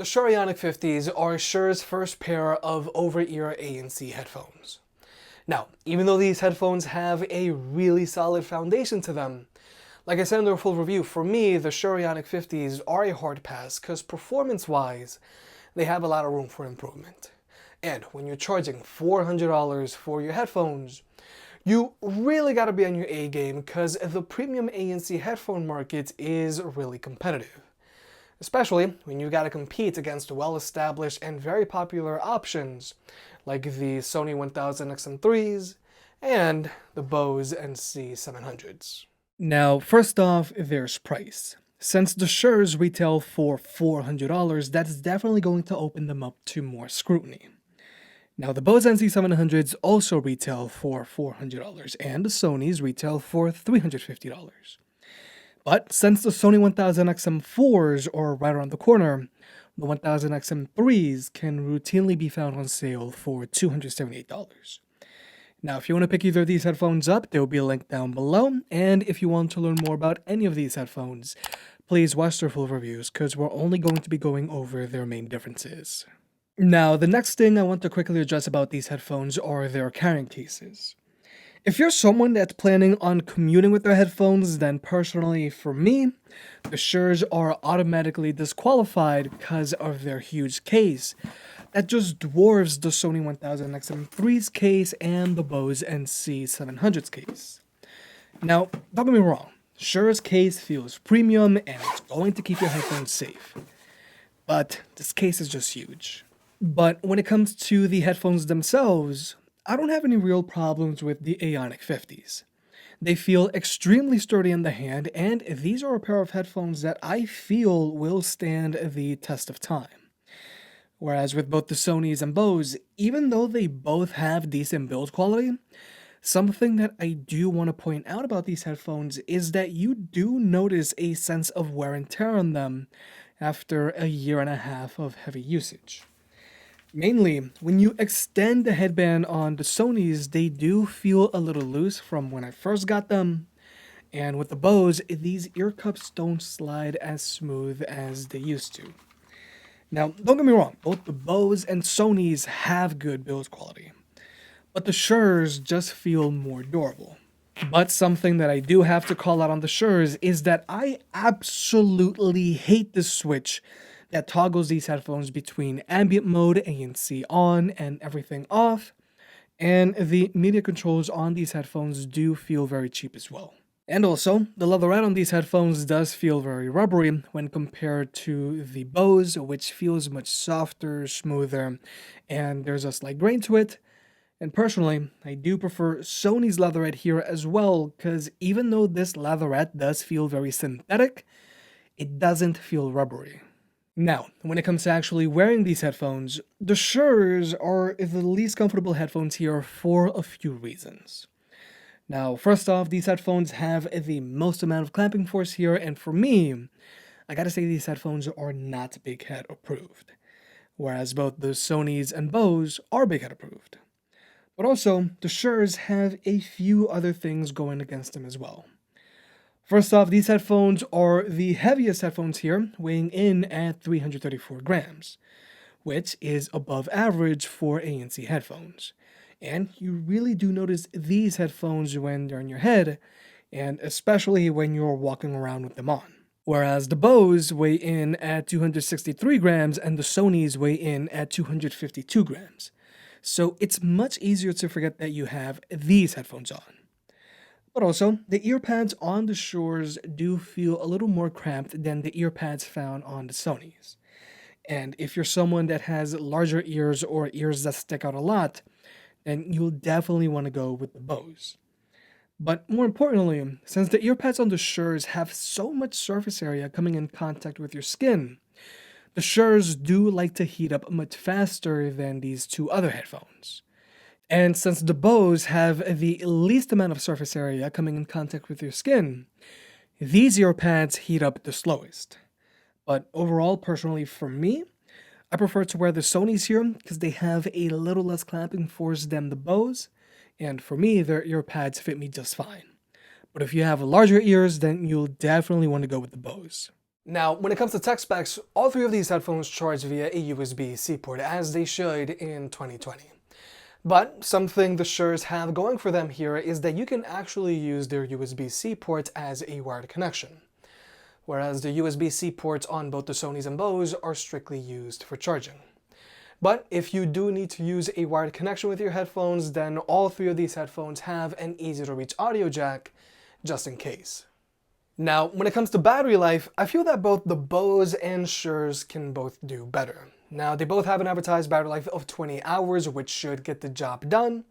The Shure Aonic 50s are Shure's first pair of over-ear ANC headphones. Now, even though these headphones have a really solid foundation to them, like I said in their full review, for me, the Shure Aonic 50s are a hard pass because performance-wise, they have a lot of room for improvement. And when you're charging $400 for your headphones, you really gotta be on your A game because the premium ANC headphone market is really competitive. Especially when you gotta compete against well-established and very popular options like the Sony 1000XM3s and the Bose NC 700s. Now, first off, there's price. Since the Shures retail for $400, that's definitely going to open them up to more scrutiny. Now, the Bose NC 700s also retail for $400, and the Sonys retail for $350. But since the Sony 1000XM4s are right around the corner, the 1000XM3s can routinely be found on sale for $278. Now, if you want to pick either of these headphones up, there will be a link down below, and if you want to learn more about any of these headphones, please watch their full reviews, because we're only going to be going over their main differences. Now, the next thing I want to quickly address about these headphones are their carrying cases. If you're someone that's planning on commuting with their headphones, then personally for me, the Shures are automatically disqualified because of their huge case that just dwarfs the Sony 1000XM3's case and the Bose NC 700's case. Now, don't get me wrong, Shure's case feels premium and it's going to keep your headphones safe. But this case is just huge. But when it comes to the headphones themselves, I don't have any real problems with the Aonic 50s. They feel extremely sturdy in the hand, and these are a pair of headphones that I feel will stand the test of time. Whereas with both the Sonys and Bose, even though they both have decent build quality, something that I do want to point out about these headphones is that you do notice a sense of wear and tear on them after a year and a half of heavy usage. Mainly, when you extend the headband on the Sonys, they do feel a little loose from when I first got them. And with the Bose, these ear cups don't slide as smooth as they used to. Now, don't get me wrong, both the Bose and Sonys have good build quality, but the Shures just feel more durable. But something that I do have to call out on the Shures is that I absolutely hate the switch that toggles these headphones between Ambient Mode, ANC on, and everything off, and the media controls on these headphones do feel very cheap as well. And also, the leatherette on these headphones does feel very rubbery when compared to the Bose, which feels much softer, smoother, and there's a slight grain to it. And personally, I do prefer Sony's leatherette here as well, because even though this leatherette does feel very synthetic, it doesn't feel rubbery. Now, when it comes to actually wearing these headphones, the Shures are the least comfortable headphones here for a few reasons. Now, first off, these headphones have the most amount of clamping force here, and for me, I gotta say these headphones are not Big Head approved, whereas both the Sonys and Bose are Big Head approved. But also, the Shures have a few other things going against them as well. First off, these headphones are the heaviest headphones here, weighing in at 334 grams, which is above average for ANC headphones. And you really do notice these headphones when they're in your head, and especially when you're walking around with them on. Whereas the Bose weigh in at 263 grams and the Sonys weigh in at 252 grams. So it's much easier to forget that you have these headphones on. But also, the ear pads on the Shures do feel a little more cramped than the ear pads found on the Sonys. And if you're someone that has larger ears or ears that stick out a lot, then you'll definitely want to go with the Bose. But more importantly, since the ear pads on the Shures have so much surface area coming in contact with your skin, the Shures do like to heat up much faster than these two other headphones. And since the Bose have the least amount of surface area coming in contact with your skin, these ear pads heat up the slowest. But overall, personally for me, I prefer to wear the Sonys here because they have a little less clamping force than the Bose, and for me, their ear pads fit me just fine. But if you have larger ears, then you'll definitely want to go with the Bose. Now, when it comes to tech specs, all three of these headphones charge via a USB-C port, as they should in 2020. But something the Shures have going for them here is that you can actually use their USB-C port as a wired connection, whereas the USB-C ports on both the Sonys and Bose are strictly used for charging. But if you do need to use a wired connection with your headphones, then all three of these headphones have an easy-to-reach audio jack, just in case. Now, when it comes to battery life, I feel that both the Bose and Shures can both do better. Now, they both have an advertised battery life of 20 hours, which should get the job done,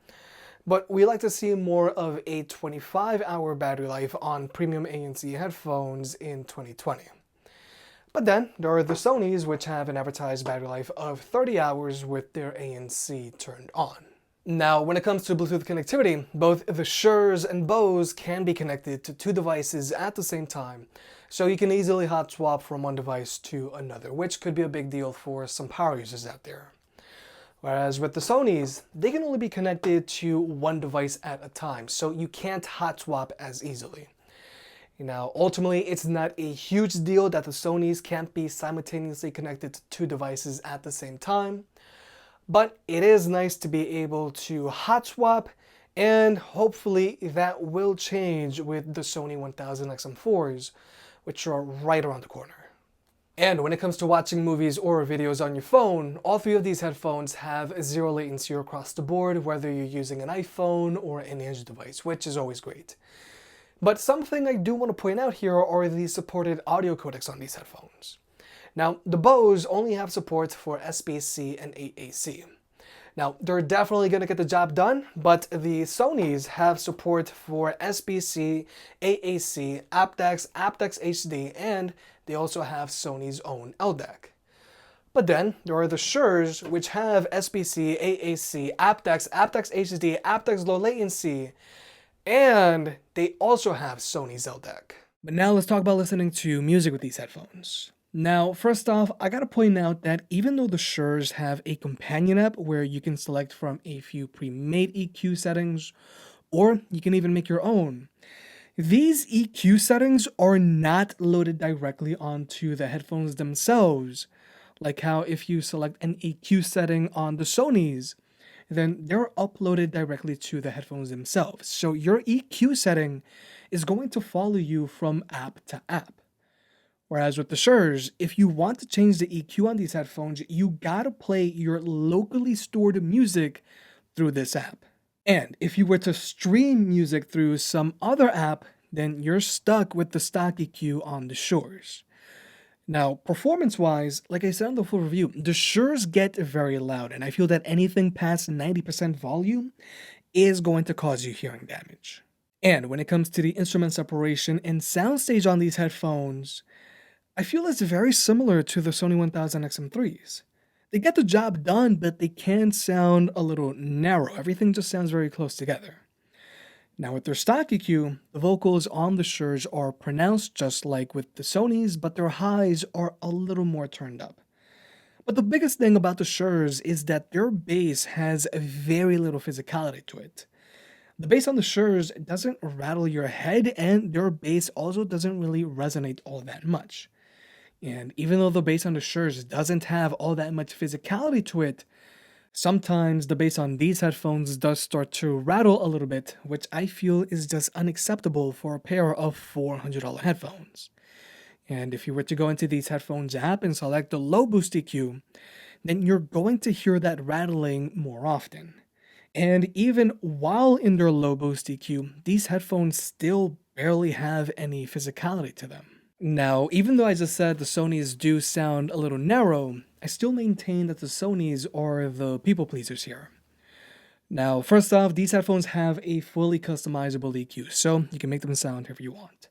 but we like to see more of a 25-hour battery life on premium ANC headphones in 2020. But then, there are the Sonys, which have an advertised battery life of 30 hours with their ANC turned on. Now, when it comes to Bluetooth connectivity, both the Shures and Bose can be connected to two devices at the same time, so you can easily hot swap from one device to another, which could be a big deal for some power users out there. Whereas with the Sonys, they can only be connected to one device at a time, so you can't hot swap as easily. Now, ultimately, it's not a huge deal that the Sonys can't be simultaneously connected to two devices at the same time, but it is nice to be able to hot swap, and hopefully that will change with the Sony 1000XM3s, which are right around the corner. And when it comes to watching movies or videos on your phone, all three of these headphones have zero latency across the board, whether you're using an iPhone or an Android device, which is always great. But something I do want to point out here are the supported audio codecs on these headphones. Now, the Bose only have support for SBC and AAC. Now, they're definitely going to get the job done, but the Sonys have support for SBC, AAC, aptX, aptX HD, and they also have Sony's own LDAC. But then, there are the Shures, which have SBC, AAC, aptX, aptX HD, aptX low latency, and they also have Sony's LDAC. But now let's talk about listening to music with these headphones. Now, first off, I gotta point out that even though the Shures have a companion app where you can select from a few pre-made EQ settings, or you can even make your own, these EQ settings are not loaded directly onto the headphones themselves, like how if you select an EQ setting on the Sonys, then they're uploaded directly to the headphones themselves. So your EQ setting is going to follow you from app to app. Whereas with the Shures, if you want to change the EQ on these headphones, you gotta play your locally stored music through this app. And if you were to stream music through some other app, then you're stuck with the stock EQ on the Shures. Now, performance-wise, like I said in the full review, the Shures get very loud, and I feel that anything past 90% volume is going to cause you hearing damage. And when it comes to the instrument separation and soundstage on these headphones, I feel it's very similar to the Sony 1000XM3s. They get the job done, but they can sound a little narrow. Everything just sounds very close together. Now with their stock EQ, the vocals on the Shures are pronounced just like with the Sonys, but their highs are a little more turned up. But the biggest thing about the Shures is that their bass has very little physicality to it. The bass on the Shures doesn't rattle your head, and their bass also doesn't really resonate all that much. And even though the bass on the Shures doesn't have all that much physicality to it, sometimes the bass on these headphones does start to rattle a little bit, which I feel is just unacceptable for a pair of $400 headphones. And if you were to go into these headphones app and select the low boost EQ, then you're going to hear that rattling more often. And even while in their low boost EQ, these headphones still barely have any physicality to them. Now, even though I just said the Sonys do sound a little narrow, I still maintain that the Sonys are the people pleasers here. Now, first off, these headphones have a fully customizable EQ, so you can make them sound however you want.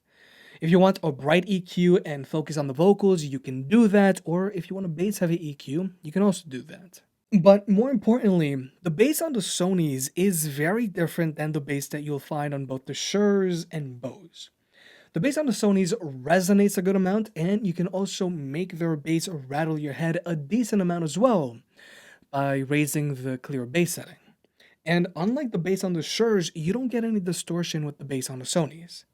If you want a bright EQ and focus on the vocals, you can do that, or if you want a bass-heavy EQ, you can also do that. But more importantly, the bass on the Sonys is very different than the bass that you'll find on both the Shures and Bose. The bass on the Sonys resonates a good amount, and you can also make their bass rattle your head a decent amount as well by raising the clear bass setting. And unlike the bass on the Shures, you don't get any distortion with the bass on the Sonys.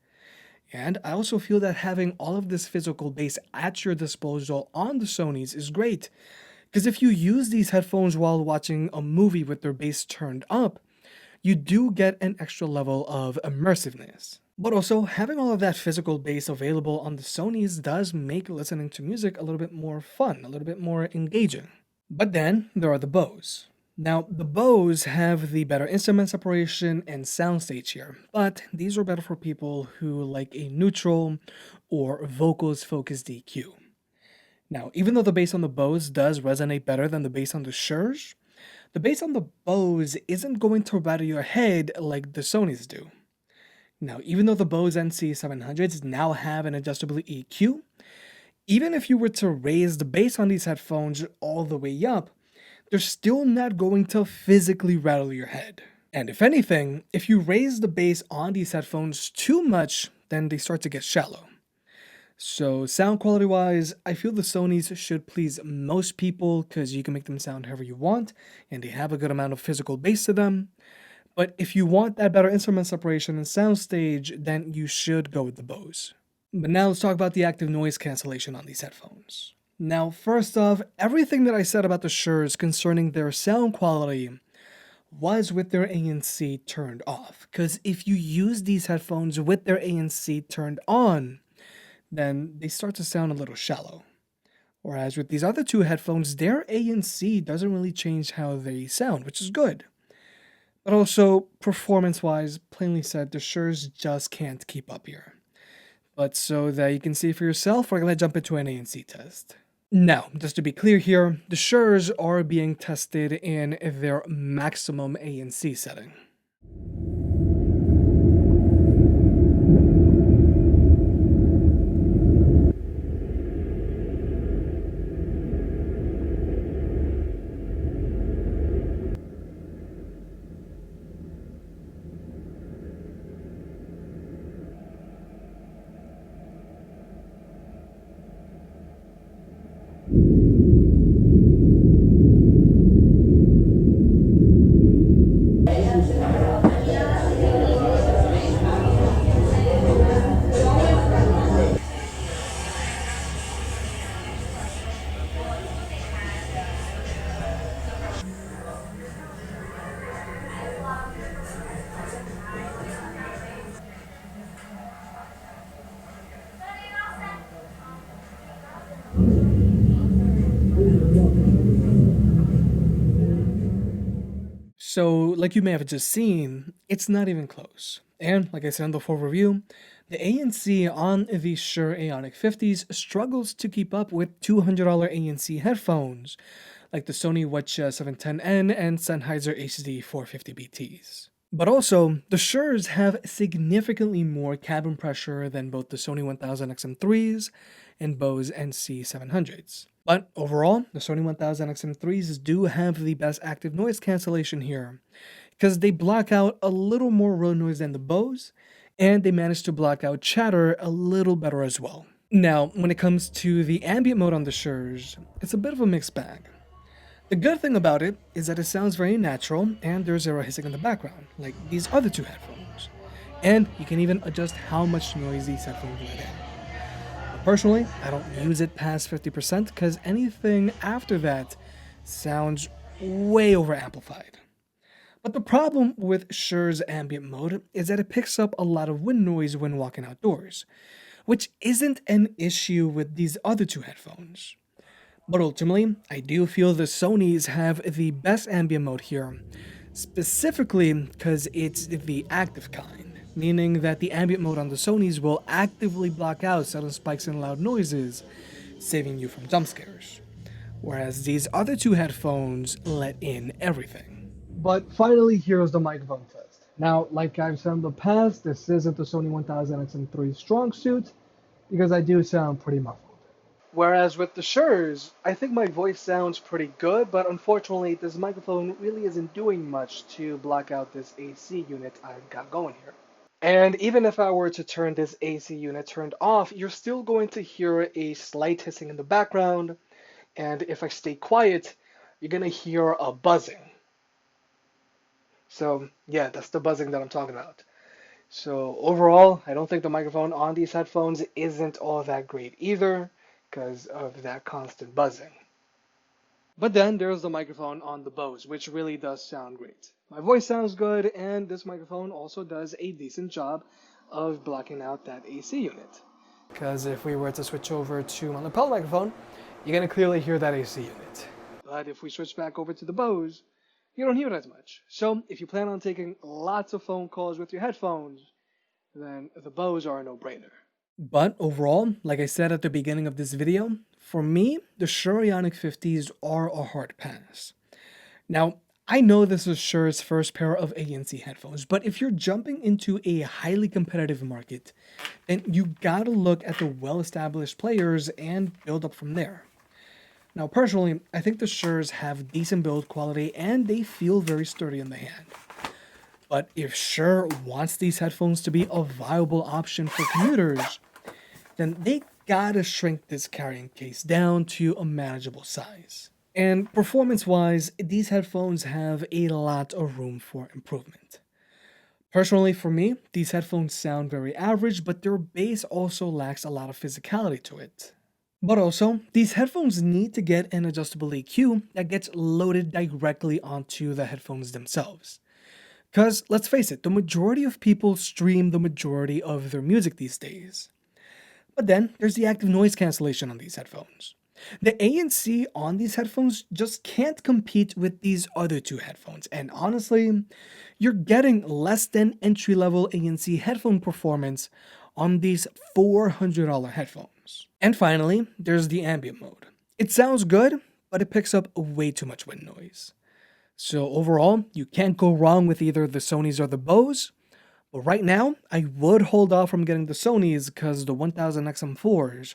And I also feel that having all of this physical bass at your disposal on the Sonys is great, because if you use these headphones while watching a movie with their bass turned up, you do get an extra level of immersiveness. But also, having all of that physical bass available on the Sonys does make listening to music a little bit more fun, a little bit more engaging. But then there are the Bose. Now, the Bose have the better instrument separation and soundstage here, but these are better for people who like a neutral or vocals focused EQ. Now, even though the bass on the Bose does resonate better than the bass on the Shure's, the bass on the Bose isn't going to rattle your head like the Sonys do. Now, even though the Bose NC 700s now have an adjustable EQ, even if you were to raise the bass on these headphones all the way up, they're still not going to physically rattle your head. And if anything, if you raise the bass on these headphones too much, then they start to get shallow. So sound quality wise, I feel the Sonys should please most people because you can make them sound however you want and they have a good amount of physical bass to them. But if you want that better instrument separation and soundstage, then you should go with the Bose. But now let's talk about the active noise cancellation on these headphones. Now, first off, everything that I said about the Shure's concerning their sound quality was with their ANC turned off. Because if you use these headphones with their ANC turned on, then they start to sound a little shallow. Whereas with these other two headphones, their ANC doesn't really change how they sound, which is good. But also, performance-wise, plainly said, the Shure's just can't keep up here. But so that you can see for yourself, we're going to jump into an ANC test. Now, just to be clear here, the Shure's are being tested in their maximum ANC setting. So, like you may have just seen, it's not even close. And, like I said in the full review, the ANC on the Shure Aonic 50s struggles to keep up with $200 ANC headphones, like the Sony 710N and Sennheiser HD 450BTs. But also, the Shures have significantly more cabin pressure than both the Sony 1000XM3s and Bose NC 700s. But overall, the Sony 1000XM3s do have the best active noise cancellation here, because they block out a little more road noise than the Bose, and they manage to block out chatter a little better as well. Now, when it comes to the ambient mode on the Shures, it's a bit of a mixed bag. The good thing about it is that it sounds very natural and there's zero hissing in the background, like these other two headphones. And you can even adjust how much noise these headphones let in. But personally, I don't use it past 50% because anything after that sounds way over amplified. But the problem with Shure's ambient mode is that it picks up a lot of wind noise when walking outdoors, which isn't an issue with these other two headphones. But ultimately, I do feel the Sonys have the best ambient mode here, specifically because it's the active kind, meaning that the ambient mode on the Sonys will actively block out sudden spikes and loud noises, saving you from jump scares, whereas these other two headphones let in everything. But finally, here's the microphone test. Now, like I've said in the past, this isn't the Sony 1000XM3 strong suit, because I do sound pretty muffled. Whereas with the Shure's, I think my voice sounds pretty good, but unfortunately this microphone really isn't doing much to block out this AC unit I've got going here. And even if I were to turn this AC unit turned off, you're still going to hear a slight hissing in the background, and if I stay quiet, you're gonna hear a buzzing. So yeah, that's the buzzing that I'm talking about. So overall, I don't think the microphone on these headphones isn't all that great either because of that constant buzzing. But then there's the microphone on the Bose, which really does sound great. My voice sounds good, and this microphone also does a decent job of blocking out that AC unit. Because if we were to switch over to my lapel microphone, you're going to clearly hear that AC unit. But if we switch back over to the Bose, you don't hear it as much. So if you plan on taking lots of phone calls with your headphones, then the Bose are a no-brainer. But overall, like I said at the beginning of this video, for me, the Shure Aonic 50s are a hard pass. Now, I know this is Shure's first pair of ANC headphones, but if you're jumping into a highly competitive market, then you gotta look at the well-established players and build up from there. Now, personally, I think the Shures have decent build quality and they feel very sturdy in the hand. But if Shure wants these headphones to be a viable option for commuters, then they gotta shrink this carrying case down to a manageable size. And performance-wise, these headphones have a lot of room for improvement. Personally, for me, these headphones sound very average, but their bass also lacks a lot of physicality to it. But also, these headphones need to get an adjustable EQ that gets loaded directly onto the headphones themselves. Because, let's face it, the majority of people stream the majority of their music these days. But then, there's the active noise cancellation on these headphones. The ANC on these headphones just can't compete with these other two headphones, and honestly, you're getting less than entry-level ANC headphone performance on these $400 headphones. And finally, there's the ambient mode. It sounds good, but it picks up way too much wind noise. So overall, you can't go wrong with either the Sonys or the Bose, but right now, I would hold off from getting the Sonys because the 1000XM3s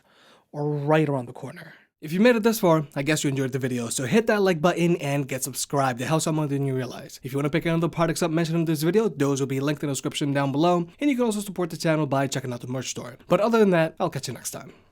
are right around the corner. If you made it this far, I guess you enjoyed the video, so hit that like button and get subscribed. It helps out more than you realize. If you want to pick another products up mentioned in this video, those will be linked in the description down below, and you can also support the channel by checking out the merch store. But other than that, I'll catch you next time.